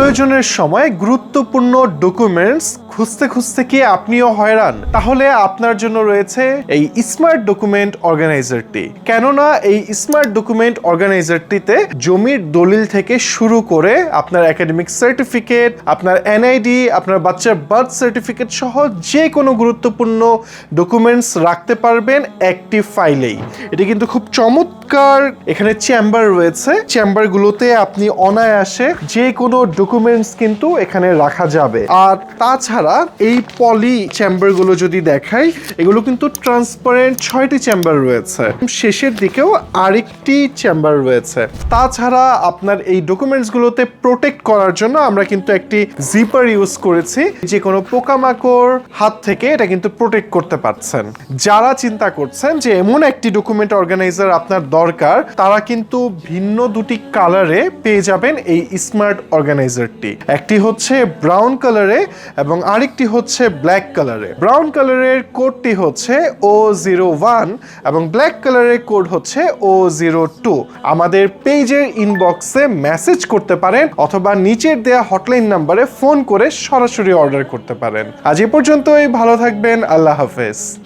প্রয়োজনের সময় গুরুত্বপূর্ণ ডকুমেন্টস খুঁজতে খুঁজতে কি আপনিও হয়রান? তাহলে আপনার জন্য রয়েছে এই স্মার্ট ডকুমেন্ট অর্গানাইজারটি। কেননা এই স্মার্ট ডকুমেন্ট অর্গানাইজারটিতে জমির দলিল থেকে শুরু করে আপনার একাডেমিক সার্টিফিকেট, আপনার এনআইডি, আপনার বাচ্চার বার্থ সার্টিফিকেট সহ যে কোনো গুরুত্বপূর্ণ ডকুমেন্টস রাখতে পারবেন একটি ফাইলেই। এটি কিন্তু খুব চমৎকার। এখানে চেম্বার রয়েছে, চেম্বারগুলোতে আপনি অনায়াসে যে কোনো ডকুমেন্টস কিন্তু এখানে রাখা যাবে। আর তাছাড়া এই পলি চেম্বারগুলো যদি দেখাই, এগুলো কিন্তু ট্রান্সপারেন্ট 6টি চেম্বার রয়েছে। শেষের দিকেও আরেকটি চেম্বার রয়েছে। তাছাড়া আপনার এই ডকুমেন্টসগুলোতে প্রোটেক্ট করার জন্য আমরা কিন্তু একটি জিপার ইউজ করেছি, যে কোনো পোকামাকড় হাত থেকে এটা কিন্তু প্রোটেক্ট করতে পারছেন। যারা চিন্তা করছেন যে এমন একটি ডকুমেন্ট অর্গানাইজার আপনার দরকার, তারা কিন্তু ভিন্ন দুটি কালারে পেয়ে যাবেন এই স্মার্ট অর্গানাইজারটি। একটি হচ্ছে ব্রাউন কালারে এবং আরেকটি হচ্ছে ব্ল্যাক কালারে। ব্রাউন কালারের কোডটি হচ্ছে O01 এবং ব্ল্যাক কালারের কোড হচ্ছে O02। আমাদের পেজের ইনবক্সে মেসেজ করতে পারেন অথবা নিচের দেয়া হটলাইন নাম্বারে ফোন করে সরাসরি অর্ডার করতে পারেন। আজ এ পর্যন্তই, ভালো থাকবেন, আল্লাহ হাফেজ।